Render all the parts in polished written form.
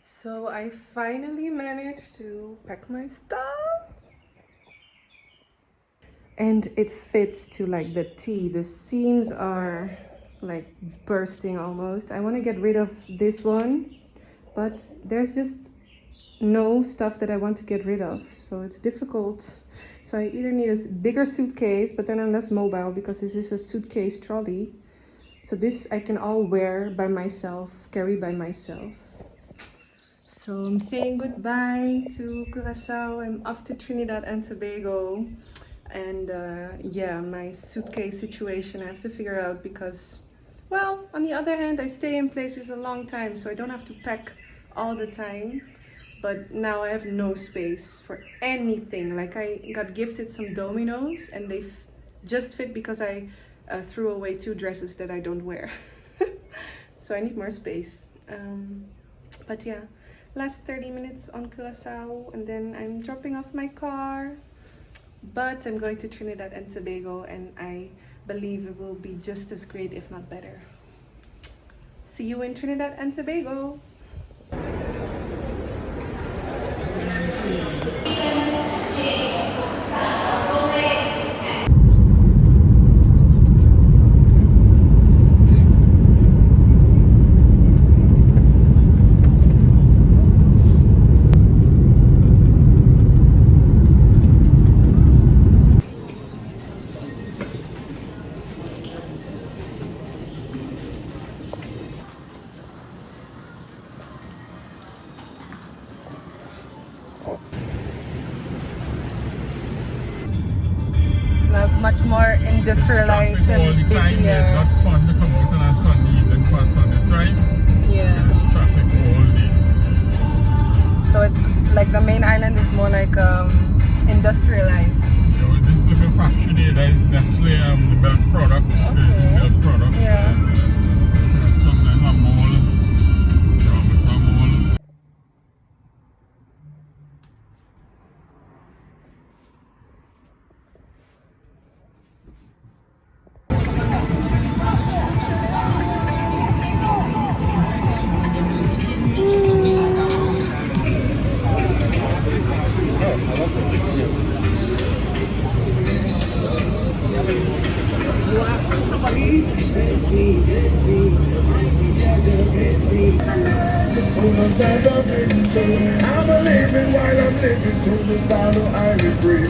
So I finally managed to pack my stuff. And it fits to like the T. The seams are like bursting almost. I want to get rid of this one, but there's just no stuff that I want to get rid of. So it's difficult. So I either need a bigger suitcase, but then I'm less mobile because this is a suitcase trolley. So this I can all wear by myself, carry by myself. So I'm saying goodbye to Curacao. I'm off to Trinidad and Tobago. And yeah, my suitcase situation I have to figure out because, well, on the other hand, I stay in places a long time, so I don't have to pack all the time. But now I have no space for anything. Like I got gifted some dominoes and they just fit because I threw away 2 dresses that I don't wear. So I need more space. But yeah, last 30 minutes on Curacao and then I'm dropping off my car. But I'm going to Trinidad and Tobago and I believe it will be just as great, if not better. See you in Trinidad and Tobago. Now it's much more industrialized and busier. Not fun to come out on a sunny evening pass on the drive. Yeah. It's traffic all day. So it's like the main island is more like industrialized. You know, this little factory there, that is Nestle, the milk products. Okay. The milk products. Yeah. Some a mall. You know, it's a mall. I'm a living while I'm living to the final I agree.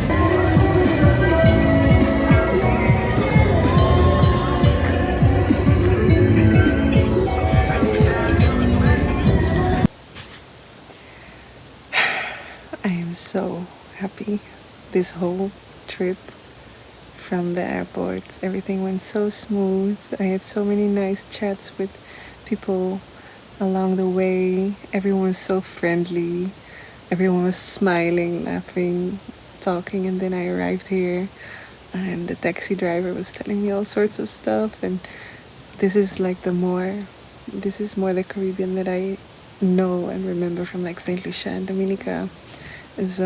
I am so happy. This whole trip from the airport, everything went so smooth. I had so many nice chats with people along the way. Everyone was so friendly. Everyone was smiling, laughing, talking, and then I arrived here and the taxi driver was telling me all sorts of stuff, and this is more the Caribbean that I know and remember from like St. Lucia and Dominica. Is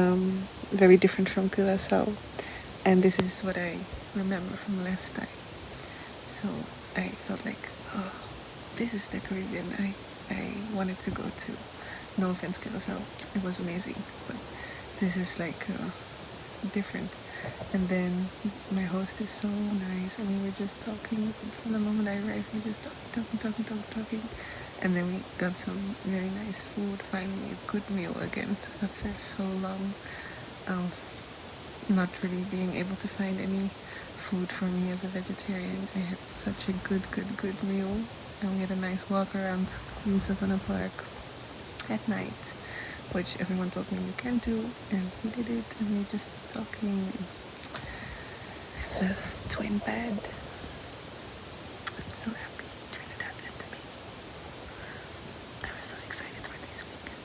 very different from Curacao, and this is what I remember from last time. So I felt like, oh, this is the Caribbean I wanted to go to. No offense, Curacao, it was amazing, but this is like different. And then my host is so nice, and we were just talking from the moment I arrived. We just talking. And then we got some very nice food, finally a good meal again after so long of not really being able to find any food for me as a vegetarian. I had such a good meal, and we had a nice walk around in Savannah Park at night, which everyone told me you can do, and we did it, and we were just talking. I have a twin bed. I'm so happy. Trinidad and Tobago. I was so excited for these weeks.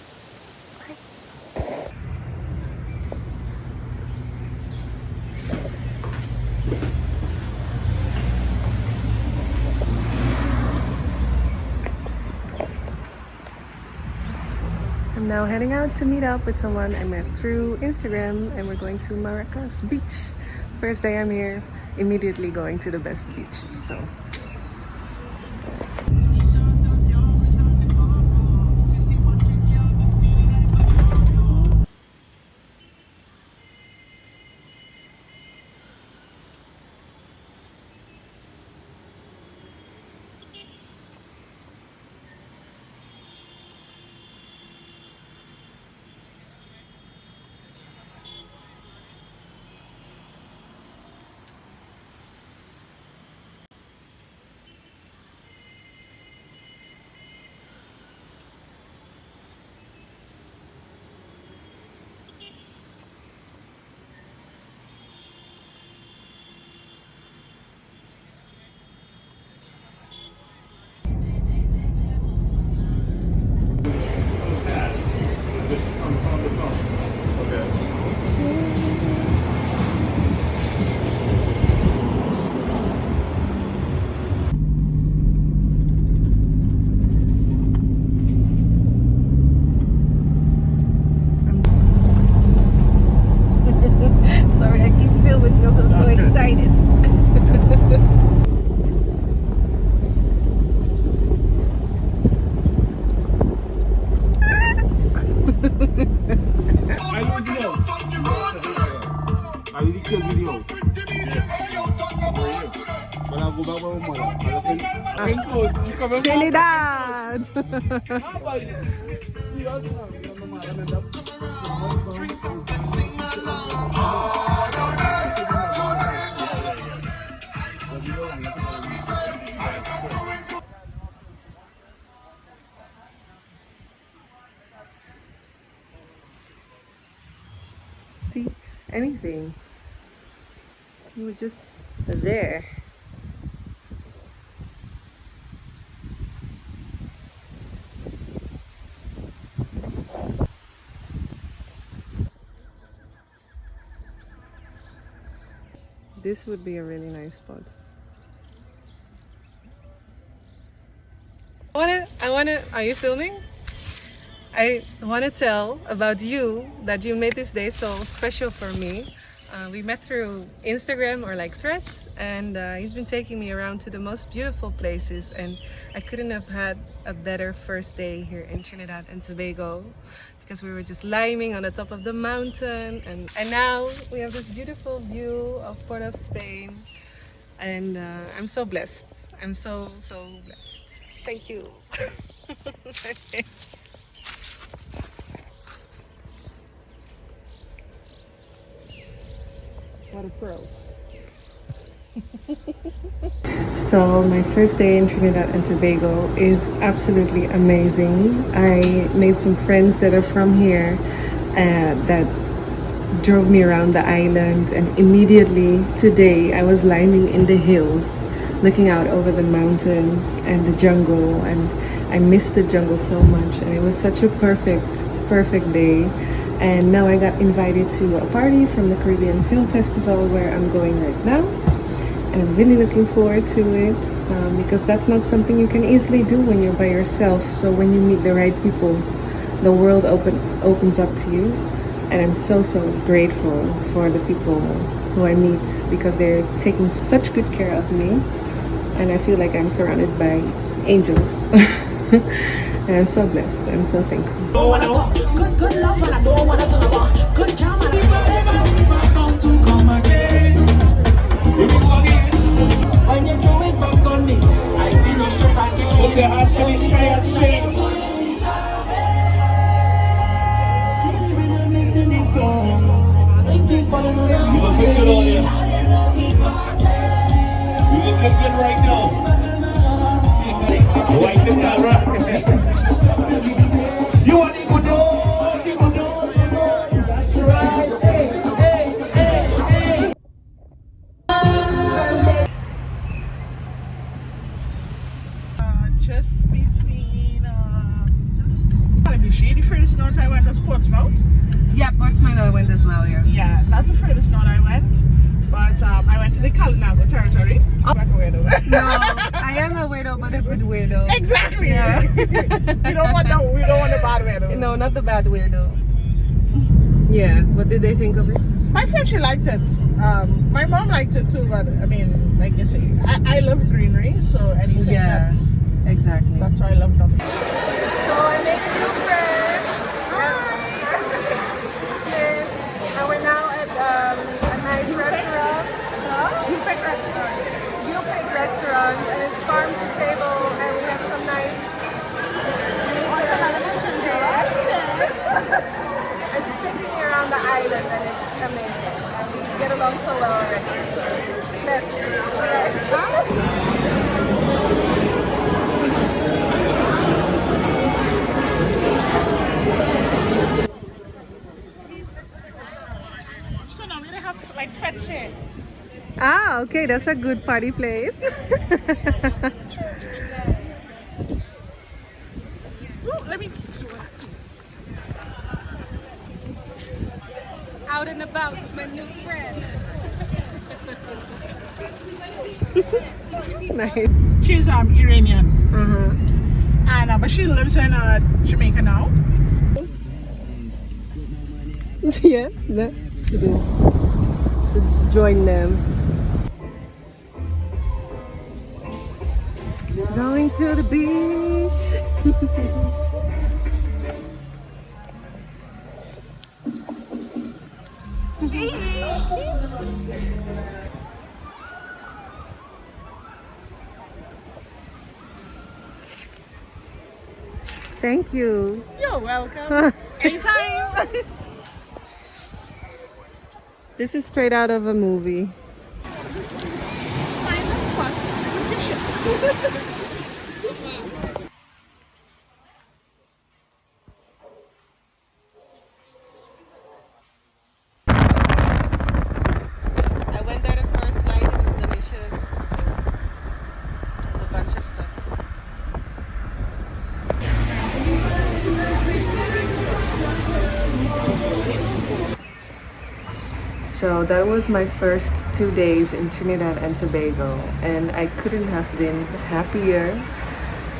Bye. I'm now heading out to meet up with someone I met through Instagram, and we're going to Maracas Beach. First day I'm here, immediately going to the best beach. So Trinidad! See anything. You were just there. This would be a really nice spot. Are you filming? I want to tell about you, that you made this day so special for me. We met through Instagram or like Threads, and he's been taking me around to the most beautiful places, and I couldn't have had a better first day here in Trinidad and Tobago, because we were just liming on the top of the mountain, and now we have this beautiful view of Port of Spain, and I'm so blessed. I'm so blessed. Thank you. What a pro. So my first day in Trinidad and Tobago is absolutely amazing. I made some friends that are from here that drove me around the island, and immediately today I was liming in the hills, looking out over the mountains and the jungle, and I missed the jungle so much, and it was such a perfect day. And now I got invited to a party from the Caribbean Film Festival where I'm going right now, and I'm really looking forward to it, because that's not something you can easily do when you're by yourself. So when you meet the right people, the world opens up to you, and I'm so grateful for the people who I meet, because they're taking such good care of me, and I feel like I'm surrounded by angels. And I'm so blessed. I'm so thankful. Good love and I don't wanna talk. Good job and when you throw it back on me, I feel no stress. I get put your hands to the sky and say, you looking good on you. You looking good right now. Wipe the camera. You want to go down, that's right. Hey. Just between the furthest north I went was Portsmouth. Yeah, Portsmouth I went as well, yeah. Yeah, that's the furthest north I went. But I went to the Kalinago territory. Oh. Like a weirdo. No, I am a weirdo, but a good weirdo. Exactly. Yeah. we don't want the bad weirdo. No, not the bad weirdo. Yeah, what did they think of it? My friend, she liked it. My mom liked it too, but I mean, like you say, I love greenery, so anything exactly. that's why I love them. So I made a new friend. This is Lynn, and we're now at a nice restaurant. UPEC restaurant. UPEC restaurant, and it's farm to table, and we have some nice and she's taking me around the island, and it's amazing. And we get along so well already. So blessed. So now we have like fetch. Ah, okay, that's a good party place. Ooh, let me. Out and about with my new friend. Nice. She's Iranian, Uh-huh. and but she lives in Jamaica now. Yeah, to join them. Going to the beach. Thank you. You're welcome. Anytime. This is straight out of a movie. Find a spot. Put your shit. I went there the first night, it was delicious. There's a bunch of stuff. So that was my first 2 days in Trinidad and Tobago, and I couldn't have been happier.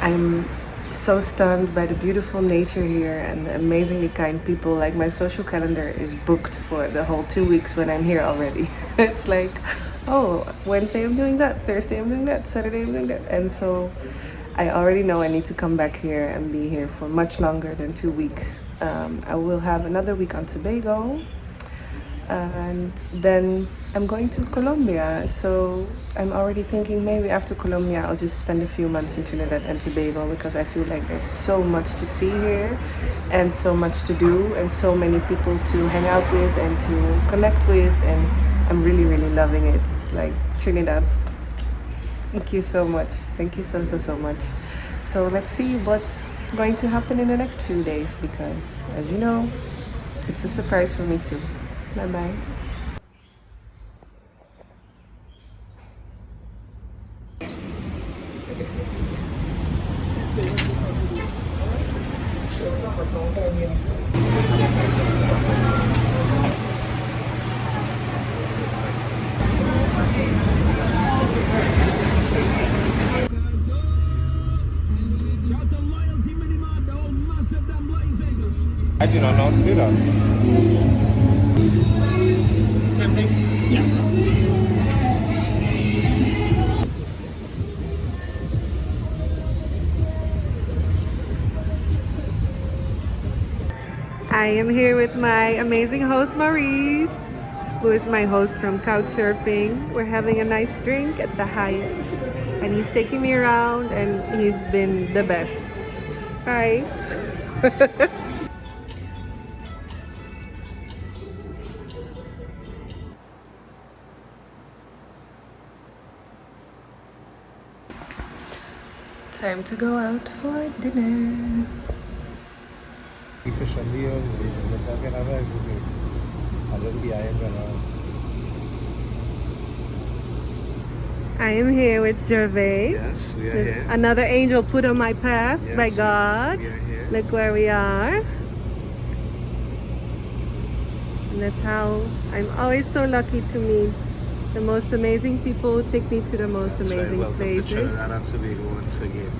I'm so stunned by the beautiful nature here and the amazingly kind people. Like, my social calendar is booked for the whole 2 weeks when I'm here already. It's like, oh, Wednesday I'm doing that, Thursday I'm doing that, Saturday I'm doing that. And so I already know I need to come back here and be here for much longer than 2 weeks. I will have another week on Tobago, and then I'm going to Colombia. So I'm already thinking maybe after Colombia I'll just spend a few months in Trinidad and Tobago, because I feel like there's so much to see here and so much to do and so many people to hang out with and to connect with, and I'm really loving it. Like, Trinidad, thank you so much. Thank you so much. So let's see what's going to happen in the next few days, because as you know, it's a surprise for me too. Bye bye. I do not know how to do that. Same thing? I am here with my amazing host Maurice, who is my host from Couchsurfing. We're having a nice drink at the Hyatt's, and he's taking me around, and he's been the best. Hi. Time to go out for dinner. I am here with Gervais. Yes, we are here. Another angel put on my path Yes, by God. we are here. Look where we are. And that's how I'm always so lucky to meet the most amazing people who take me to the most That's right. amazing Welcome places. to Trinidad and Tobago once again.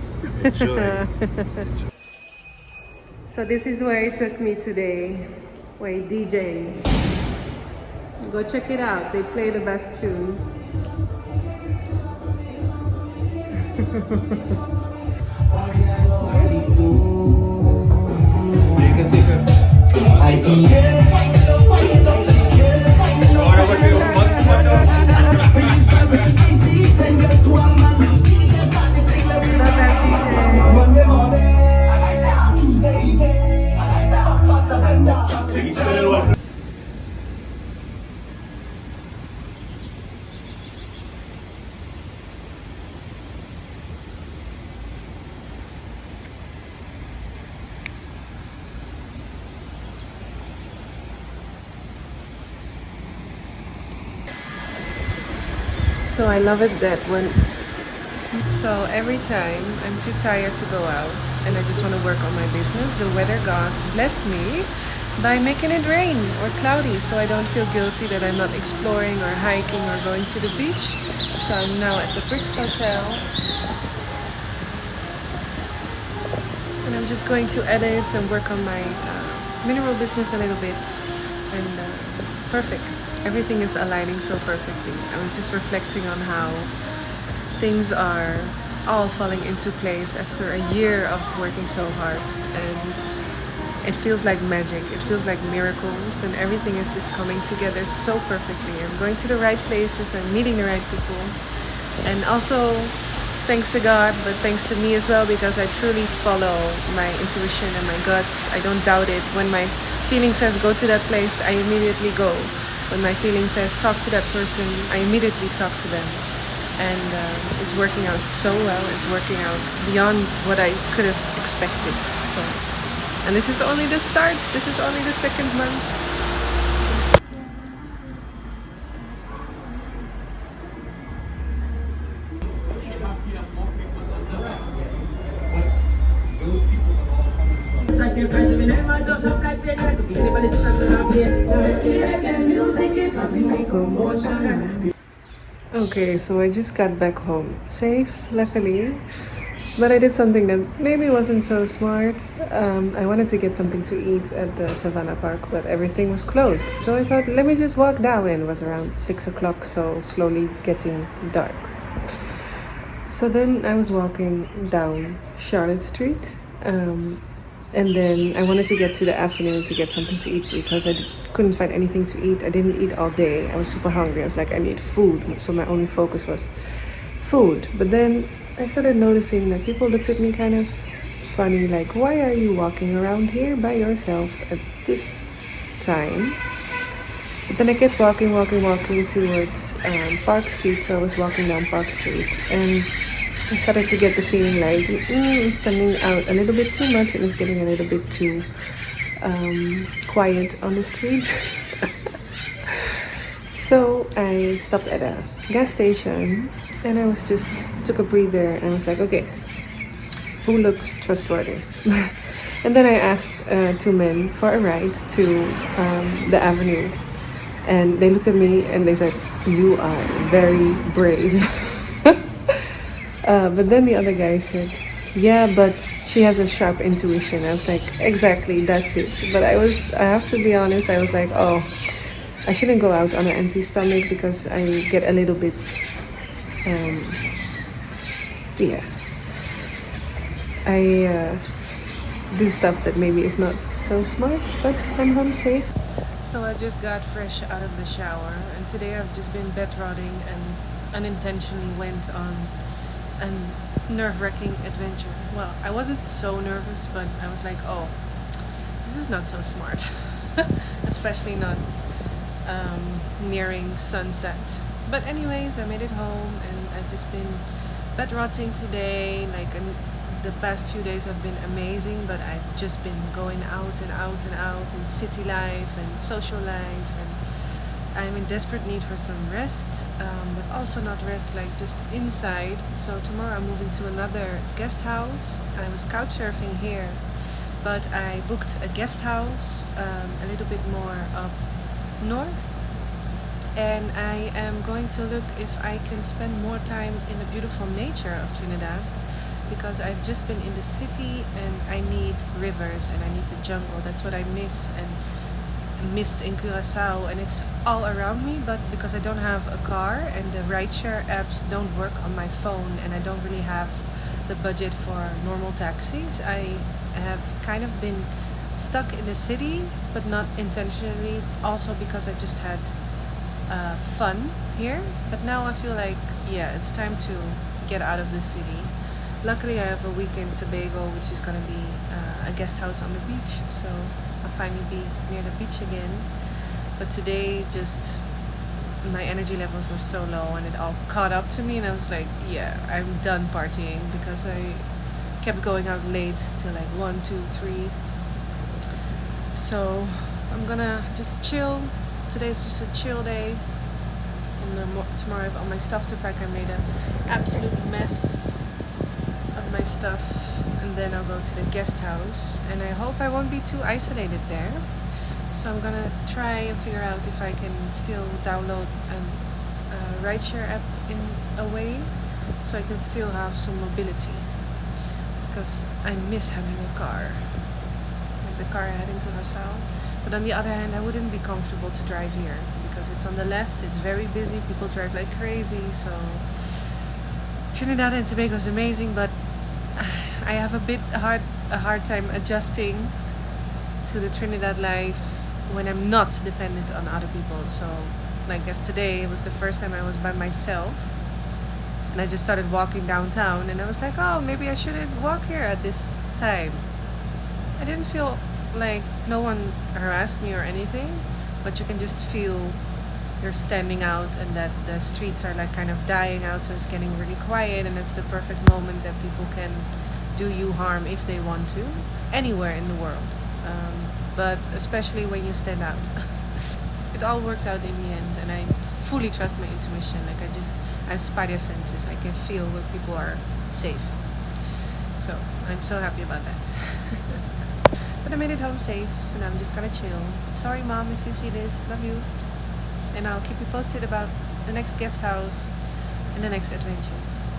Enjoy. Enjoy. So this is where he took me today, where he DJs. Go check it out. They play the best tunes. You can take it. So I love it that when... So every time I'm too tired to go out and I just want to work on my business, the weather gods bless me by making it rain or cloudy, so I don't feel guilty that I'm not exploring or hiking or going to the beach. So I'm now at the Bricks Hotel, and I'm just going to edit and work on my mineral business a little bit. And perfect. Everything is aligning so perfectly. I was just reflecting on how things are all falling into place after a year of working so hard, and it feels like magic. It feels like miracles, and everything is just coming together so perfectly. I'm going to the right places, I'm meeting the right people, and also thanks to God, but thanks to me as well, because I truly follow my intuition and my gut. I don't doubt it. When my feeling says go to that place, I immediately go. When my feeling says talk to that person, I immediately talk to them. And it's working out so well. It's working out beyond what I could have expected. So, and this is only the start. This is only the second month. Okay, so I just got back home safe, luckily, but I did something that maybe wasn't so smart. I wanted to get something to eat at the Savannah Park, but everything was closed. So I thought, let me just walk down, and it was around 6 o'clock, so slowly getting dark. So then I was walking down Charlotte Street, and then I wanted to get to the afternoon to get something to eat because I couldn't find anything to eat. I didn't eat all day. I was super hungry. I was like, I need food. So my only focus was food. But then I started noticing that people looked at me kind of funny, like, why are you walking around here by yourself at this time? But then I kept walking towards Park Street. So I was walking down Park Street, and I started to get the feeling like I'm standing out a little bit too much, and it's getting a little bit too quiet on the street. So I stopped at a gas station, and I was just took a breather, and I was like, okay, who looks trustworthy? And then I asked two men for a ride to the avenue, and they looked at me and they said, you are very brave. But then the other guy said, yeah, but she has a sharp intuition. I was like, exactly, that's it. But I have to be honest, I was like, oh, I shouldn't go out on an empty stomach because I get a little bit, yeah. I do stuff that maybe is not so smart, but I'm home safe. So I just got fresh out of the shower, and today I've just been bed rotting and unintentionally went on a nerve-wracking adventure. Well, I wasn't so nervous, but I was like, oh, this is not so smart. Especially not nearing sunset. But anyways, I made it home, and I've just been bed rotting today. The past few days have been amazing, but I've just been going out and out and out in city life and social life, and I'm in desperate need for some rest, but also not rest like just inside. So tomorrow I'm moving to another guest house. I was couch surfing here, but I booked a guest house a little bit more up north, and I am going to look if I can spend more time in the beautiful nature of Trinidad, because I've just been in the city and I need rivers and I need the jungle. That's what I miss and missed in Curacao, and it's all around me, but because I don't have a car and the rideshare apps don't work on my phone, and I don't really have the budget for normal taxis, I have kind of been stuck in the city, but not intentionally, also because I just had fun here. But now I feel like, yeah, it's time to get out of the city. Luckily I have a week in Tobago, which is going to be a guest house on the beach, so I'll finally be near the beach again. But today, just my energy levels were so low, and it all caught up to me, and I was like, yeah, I'm done partying, because I kept going out late till like 1, 2, 3. So I'm gonna just chill. Today's just a chill day, and tomorrow I have all my stuff to pack. I made an absolute mess of my stuff. And then I'll go to the guest house, and I hope I won't be too isolated there. So I'm gonna try and figure out if I can still download a rideshare app in a way, so I can still have some mobility, because I miss having a car, like the car I had in Curacao. But on the other hand, I wouldn't be comfortable to drive here because it's on the left, it's very busy, people drive like crazy. So Trinidad and Tobago is amazing, but I have a hard time adjusting to the Trinidad life when I'm not dependent on other people. So I guess today was the first time I was by myself, And I just started walking downtown, and I was like, oh, maybe I shouldn't walk here at this time. I didn't feel like no one harassed me or anything, but you can just feel you're standing out and that the streets are like kind of dying out, so it's getting really quiet, and it's the perfect moment that people can do you harm if they want to, anywhere in the world. But especially when you stand out. It all worked out in the end, and I fully trust my intuition. Like I have spider senses. I can feel where people are safe. So I'm so happy about that. But I made it home safe, so now I'm just gonna chill. Sorry, Mom, if you see this. Love you. And I'll keep you posted about the next guest house and the next adventures.